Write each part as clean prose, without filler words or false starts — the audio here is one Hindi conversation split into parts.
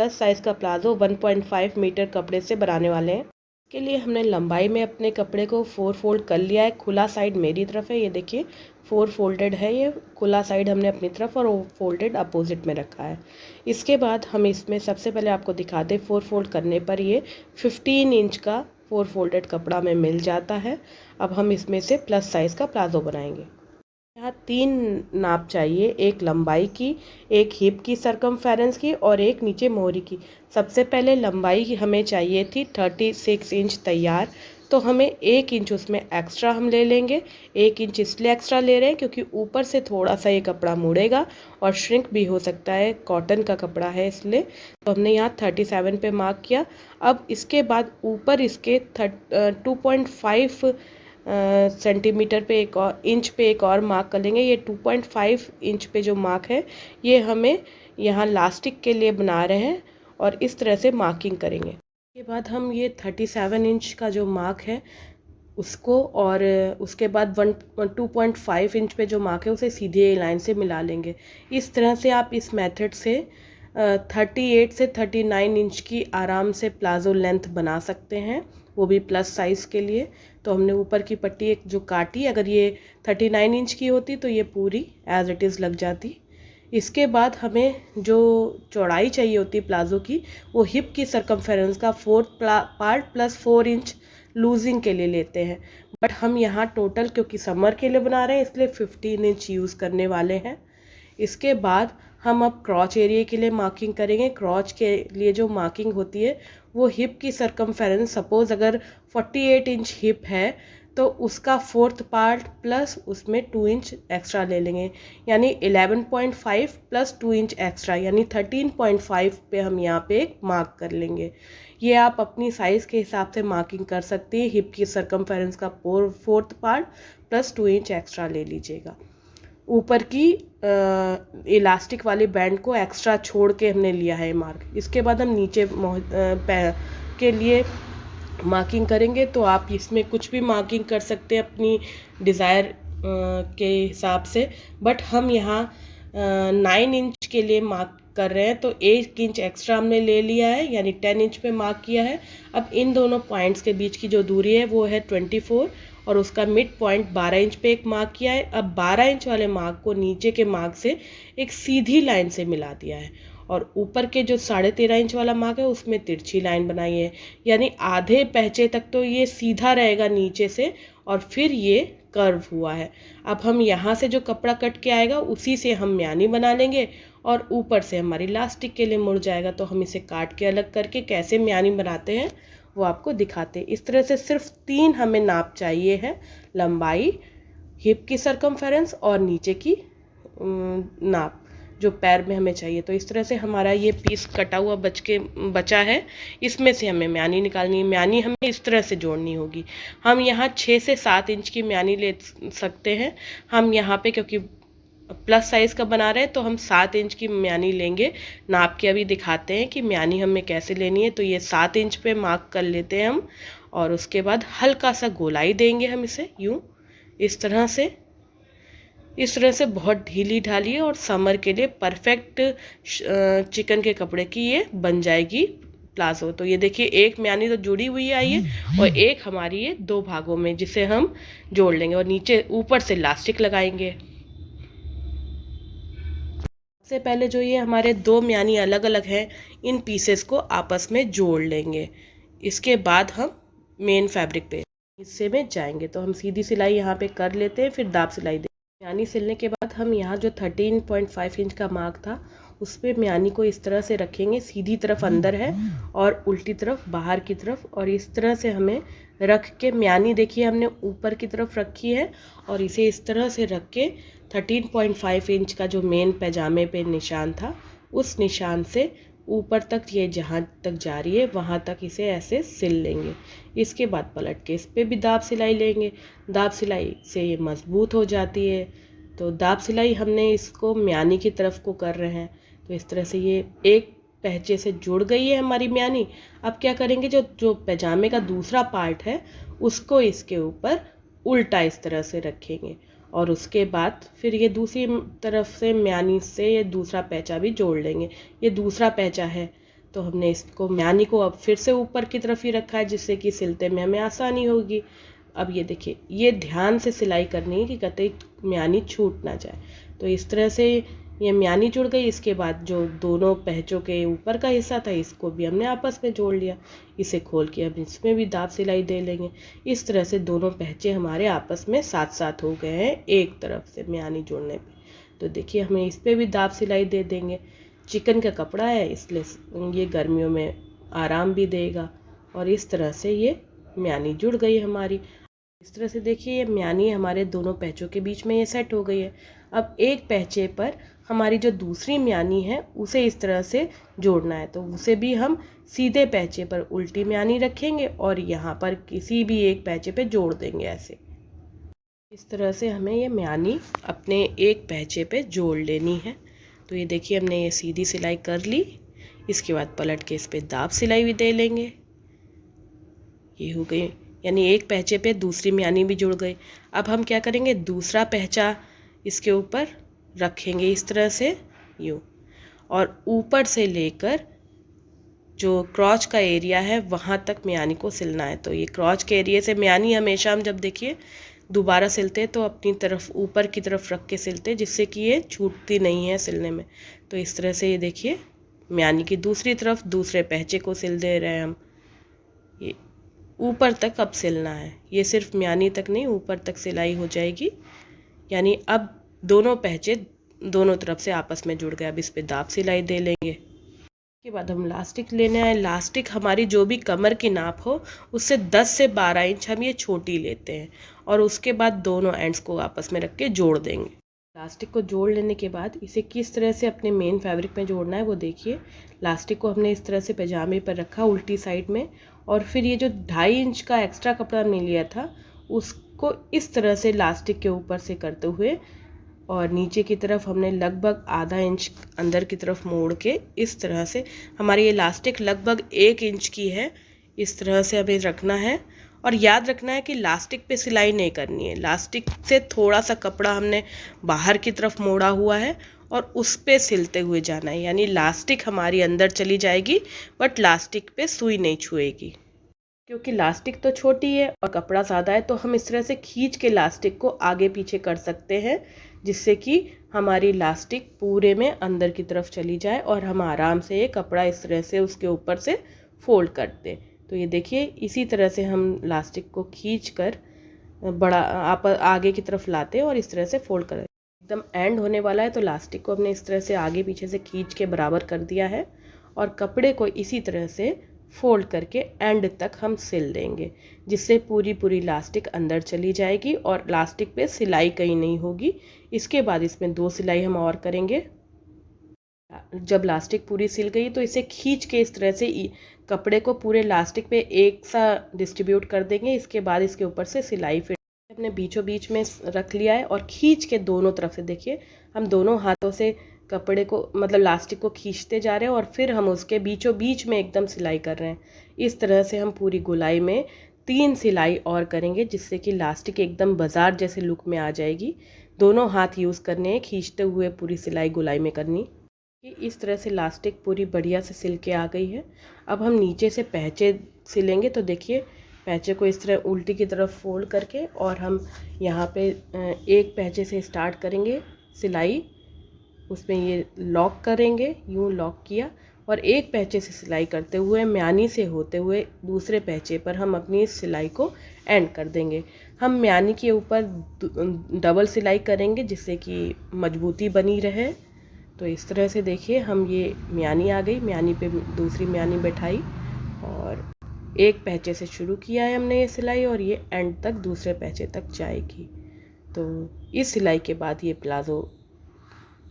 प्लस साइज़ का प्लाजो 1.5 मीटर कपड़े से बनाने वाले हैं। के लिए हमने लंबाई में अपने कपड़े को 4 फोल्ड कर लिया है। खुला साइड मेरी तरफ है, ये देखिए 4 फोल्डेड है, ये खुला साइड हमने अपनी तरफ और फोल्डेड अपोजिट में रखा है। इसके बाद हम इसमें सबसे पहले आपको दिखाते 4 फोल्ड करने पर ये 15 इंच का 4 फोल्डेड कपड़ा में मिल जाता है। अब हम इसमें से प्लस साइज़ का प्लाजो बनाएंगे। यहाँ 3 नाप चाहिए, एक लंबाई की, एक हिप की सरकमफेरेंस की और एक नीचे मोहरी की। सबसे पहले लंबाई हमें चाहिए थी 36 इंच तैयार, तो हमें 1 इंच उसमें एक्स्ट्रा हम ले लेंगे। 1 इंच इसलिए एक्स्ट्रा ले रहे हैं क्योंकि ऊपर से थोड़ा सा ये कपड़ा मुड़ेगा और श्रिंक भी हो सकता है, कॉटन का कपड़ा है इसलिए। तो हमने यहाँ 37 पे मार्क किया। अब इसके बाद ऊपर इसके 2.5 सेंटीमीटर पे एक और इंच पे एक और मार्क कर लेंगे। ये 2.5 इंच पे जो मार्क है ये हमें यहाँ लास्टिक के लिए बना रहे हैं और इस तरह से मार्किंग करेंगे। उसके बाद हम ये 37 इंच का जो मार्क है उसको और उसके बाद 2.5 इंच पे जो मार्क है उसे सीधे लाइन से मिला लेंगे। इस तरह से आप इस मेथड से 38 से 39 इंच की आराम से प्लाजो लेंथ बना सकते हैं, वो भी प्लस साइज़ के लिए। तो हमने ऊपर की पट्टी एक जो काटी, अगर ये 39 इंच की होती तो ये पूरी एज इट इज़ लग जाती। इसके बाद हमें जो चौड़ाई चाहिए होती है प्लाजो की, वो हिप की सरकमफेरेंस का 4th part plus 4 inch losing के लिए लेते हैं। बट हम यहाँ टोटल क्योंकि समर के लिए बना रहे हैं इसलिए 15 इंच यूज़ करने वाले हैं। इसके बाद हम अब क्रॉच एरिया के लिए मार्किंग करेंगे। क्रॉच के लिए जो मार्किंग होती है वो हिप की सरकमफेरेंस, सपोज़ अगर 48 इंच हिप है तो उसका 4th पार्ट प्लस उसमें 2 इंच एक्स्ट्रा ले लेंगे, यानी 11.5 प्लस 2 इंच एक्स्ट्रा यानी 13.5 पे हम यहाँ पे एक मार्क कर लेंगे। ये आप अपनी साइज़ के हिसाब से मार्किंग कर सकते हैं। हिप की सरकमफेरेंस का 4th part plus 2 inch extra ले लीजिएगा। ऊपर की इलास्टिक वाली बैंड को एक्स्ट्रा छोड़ के हमने लिया है मार्क। इसके बाद हम नीचे के लिए मार्किंग करेंगे। तो आप इसमें कुछ भी मार्किंग कर सकते हैं अपनी डिज़ायर के हिसाब से, बट हम यहाँ 9 इंच के लिए मार्क कर रहे हैं तो 1 इंच एक्स्ट्रा हमने ले लिया है, यानी 10 इंच पे मार्क किया है। अब इन दोनों पॉइंट्स के बीच की जो दूरी है वो है 24 और उसका मिड पॉइंट 12 इंच पे एक मार्क किया है। अब 12 इंच वाले मार्क को नीचे के मार्क से एक सीधी लाइन से मिला दिया है और ऊपर के जो 13.5 इंच वाला मार्क है उसमें तिरछी लाइन बनाई है, यानी आधे पहचे तक तो ये सीधा रहेगा नीचे से और फिर ये कर्व हुआ है। अब हम यहाँ से जो कपड़ा कट के आएगा उसी से हम म्यानी बना लेंगे और ऊपर से हमारी लास्टिक के लिए मुड़ जाएगा। तो हम इसे काट के अलग करके कैसे म्यानी बनाते हैं वो आपको दिखाते हैं। इस तरह से सिर्फ 3 हमें नाप चाहिए है, लंबाई, हिप की सरकमफेरेंस और नीचे की नाप जो पैर में हमें चाहिए। तो इस तरह से हमारा ये पीस कटा हुआ बचा है, इसमें से हमें म्यानी निकालनी है। म्यानी हमें इस तरह से जोड़नी होगी। हम यहाँ 6 से 7 इंच की म्यानी ले सकते हैं। हम यहाँ पे क्योंकि प्लस साइज़ का बना रहे हैं तो हम 7 इंच की म्यानी लेंगे। नाप के अभी दिखाते हैं कि म्यानी हमें कैसे लेनी है। तो ये 7 इंच पे मार्क कर लेते हैं हम और उसके बाद हल्का सा गोलाई देंगे हम इसे यूँ, इस तरह से बहुत ढीली ढाली और समर के लिए परफेक्ट चिकन के कपड़े की ये बन जाएगी प्लाजो। तो ये देखिए एक म्यानी तो जुड़ी हुई आई है और एक हमारी ये 2 भागों में जिसे हम जोड़ लेंगे और नीचे ऊपर से इलास्टिक लगाएंगे। सबसे पहले जो ये हमारे 2 म्यानी अलग अलग हैं इन पीसेस को आपस में जोड़ लेंगे। इसके बाद हम मेन फैब्रिक पे हिस्से में जाएंगे। तो हम सीधी सिलाई यहाँ पे कर लेते हैं, फिर दाब सिलाई देंगे। म्यानी सिलने के बाद हम यहाँ जो 13.5 इंच का मार्क था उस पर म्यानी को इस तरह से रखेंगे, सीधी तरफ अंदर है और उल्टी तरफ बाहर की तरफ, और इस तरह से हमें रख के म्यानी देखिए हमने ऊपर की तरफ रखी है और इसे इस तरह से रख के 13.5 इंच का जो मेन पैजामे पे निशान था उस निशान से ऊपर तक ये जहाँ तक जा रही है वहाँ तक इसे ऐसे सिल लेंगे। इसके बाद पलट के इस पर भी दाब सिलाई लेंगे। दाब सिलाई से ये मजबूत हो जाती है। तो दाब सिलाई हमने इसको म्यानी की तरफ को कर रहे हैं। तो इस तरह से ये एक पहचे से जुड़ गई है हमारी म्यानी। अब क्या करेंगे, जो पैजामे का दूसरा पार्ट है उसको इसके ऊपर उल्टा इस तरह से रखेंगे और उसके बाद फिर ये दूसरी तरफ से म्यानी से ये दूसरा पैचा भी जोड़ लेंगे। ये दूसरा पैचा है तो हमने इसको म्यानी को अब फिर से ऊपर की तरफ ही रखा है, जिससे कि सिलते में हमें आसानी होगी। अब ये देखिए, ये ध्यान से सिलाई करनी है कि कतई म्यानी छूट ना जाए। तो इस तरह से ये म्यानी जुड़ गई। इसके बाद जो दोनों पहचों के ऊपर का हिस्सा था, इसको भी हमने आपस में जोड़ लिया। इसे खोल के अब इसमें भी दाब सिलाई दे लेंगे। इस तरह से दोनों पहचे हमारे आपस में साथ साथ हो गए हैं एक तरफ से म्यानी जोड़ने पे। तो देखिए, हमें इस पर भी दाब सिलाई दे देंगे। चिकन का कपड़ा है, इसलिए ये गर्मियों में आराम भी देगा। और इस तरह से ये म्यानी जुड़ गई हमारी। इस तरह से देखिए, ये म्यानी हमारे दोनों पहचों के बीच में ये सेट हो गई है। अब एक पहचे पर हमारी जो दूसरी म्यानी है उसे इस तरह से जोड़ना है, तो उसे भी हम सीधे पहचे पर उल्टी म्यानी रखेंगे और यहाँ पर किसी भी एक पहचे पे जोड़ देंगे ऐसे। इस तरह से हमें ये म्यानी अपने एक पहचे पे जोड़ लेनी है। तो ये देखिए, हमने ये सीधी सिलाई कर ली। इसके बाद पलट के इस पर दाब सिलाई भी दे लेंगे। ये हो गई, यानी एक पहचे पे दूसरी म्यानी भी जुड़ गई। अब हम क्या करेंगे, दूसरा पहचा इसके ऊपर रखेंगे इस तरह से यूँ, और ऊपर से लेकर जो क्रॉच का एरिया है वहाँ तक म्यानी को सिलना है। तो ये क्रॉच के एरिया से म्यानी हमेशा हम जब देखिए दोबारा सिलते हैं तो अपनी तरफ ऊपर की तरफ रख के सिलते हैं, जिससे कि ये छूटती नहीं है सिलने में। तो इस तरह से ये देखिए, म्यानी की दूसरी तरफ दूसरे पहचे को सिल दे रहे हैं हम। ये ऊपर तक अब सिलना है, ये सिर्फ म्यानी तक नहीं, ऊपर तक सिलाई हो जाएगी। यानी अब दोनों पहचे दोनों तरफ से आपस में जुड़ गए। अब इस पे दाब सिलाई दे लेंगे। उसके बाद हम लास्टिक लेने आए। लास्टिक हमारी जो भी कमर की नाप हो उससे 10 से 12 इंच हम ये छोटी लेते हैं, और उसके बाद दोनों एंड्स को आपस में रख के जोड़ देंगे। लास्टिक को जोड़ लेने के बाद इसे किस तरह से अपने मेन फैब्रिक में जोड़ना है वो देखिए। लास्टिक को हमने इस तरह से पजामे पर रखा उल्टी साइड में, और फिर ये जो 2.5 इंच का एक्स्ट्रा कपड़ा हमने लिया था उसको इस तरह से लास्टिक के ऊपर से करते हुए और नीचे की तरफ हमने लगभग आधा इंच अंदर की तरफ मोड़ के इस तरह से, हमारी ये लास्टिक लगभग 1 इंच की है, इस तरह से हमें रखना है। और याद रखना है कि लास्टिक पे सिलाई नहीं करनी है। लास्टिक से थोड़ा सा कपड़ा हमने बाहर की तरफ मोड़ा हुआ है और उस पे सिलते हुए जाना है, यानी लास्टिक हमारी अंदर चली जाएगी बट लास्टिक पे सुई नहीं छुएगी। क्योंकि लास्टिक तो छोटी है और कपड़ा ज़्यादा है, तो हम इस तरह से खींच के लास्टिक को आगे पीछे कर सकते हैं, जिससे कि हमारी लास्टिक पूरे में अंदर की तरफ चली जाए और हम आराम से ये कपड़ा इस तरह से उसके ऊपर से फोल्ड कर दें। तो ये देखिए, इसी तरह से हम लास्टिक को खींच कर बड़ा आप आगे की तरफ लाते हैं और इस तरह से फोल्ड कर, एकदम एंड होने वाला है तो लास्टिक को हमने इस तरह से आगे पीछे से खींच के बराबर कर दिया है, और कपड़े को इसी तरह से फोल्ड करके एंड तक हम सिल देंगे, जिससे पूरी लास्टिक अंदर चली जाएगी और लास्टिक पे सिलाई कहीं नहीं होगी। इसके बाद इसमें 2 सिलाई हम और करेंगे। जब लास्टिक पूरी सिल गई तो इसे खींच के इस तरह से कपड़े को पूरे लास्टिक पे एक सा डिस्ट्रीब्यूट कर देंगे। इसके बाद इसके ऊपर से सिलाई फिर हमने बीचों बीच में रख लिया है, और खींच के दोनों तरफ से देखिए, हम दोनों हाथों से कपड़े को मतलब लास्टिक को खींचते जा रहे हैं और फिर हम उसके बीचों बीच में एकदम सिलाई कर रहे हैं। इस तरह से हम पूरी गोलाई में 3 सिलाई और करेंगे, जिससे कि लास्टिक एकदम बाजार जैसे लुक में आ जाएगी। दोनों हाथ यूज़ करने हैं, खींचते हुए पूरी सिलाई गोलाई में करनी। इस तरह से लास्टिक पूरी बढ़िया से सिल के आ गई है। अब हम नीचे से पहचे सिलेंगे। तो देखिए, पहचे को इस तरह उल्टी की तरफ फोल्ड करके और हम यहाँ पे एक पहचे से स्टार्ट करेंगे सिलाई, उसमें ये लॉक करेंगे, यूँ लॉक किया, और एक पहचे से सिलाई करते हुए म्यानी से होते हुए दूसरे पहचे पर हम अपनी इस सिलाई को एंड कर देंगे। हम म्यानी के ऊपर डबल सिलाई करेंगे, जिससे कि मजबूती बनी रहे। तो इस तरह से देखिए, हम ये म्यानी आ गई, म्यानी पे दूसरी म्यानी बैठाई और एक पहचे से शुरू किया है हमने ये सिलाई, और ये एंड तक दूसरे पहचे तक जाएगी। तो इस सिलाई के बाद ये प्लाज़ो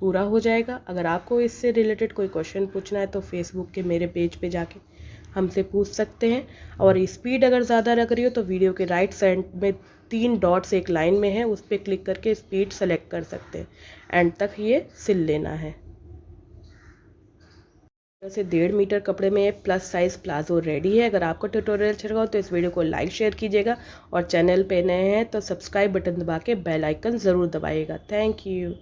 पूरा हो जाएगा। अगर आपको इससे रिलेटेड कोई क्वेश्चन पूछना है तो फेसबुक के मेरे पेज पे जाके हमसे पूछ सकते हैं। और स्पीड अगर ज़्यादा लग रही हो तो वीडियो के राइट साइड में 3 डॉट्स एक लाइन में है, उस पर क्लिक करके स्पीड सेलेक्ट कर सकते हैं। एंड तक ये सिल लेना है। वैसे 1.5 मीटर कपड़े में प्लस साइज़ प्लाजो रेडी है। अगर आपको ट्यूटोरियल अच्छा लगा तो इस वीडियो को लाइक शेयर कीजिएगा, और चैनल पे नए हैं तो सब्सक्राइब बटन दबा के बेल आइकन ज़रूर दबाइएगा। Thank you.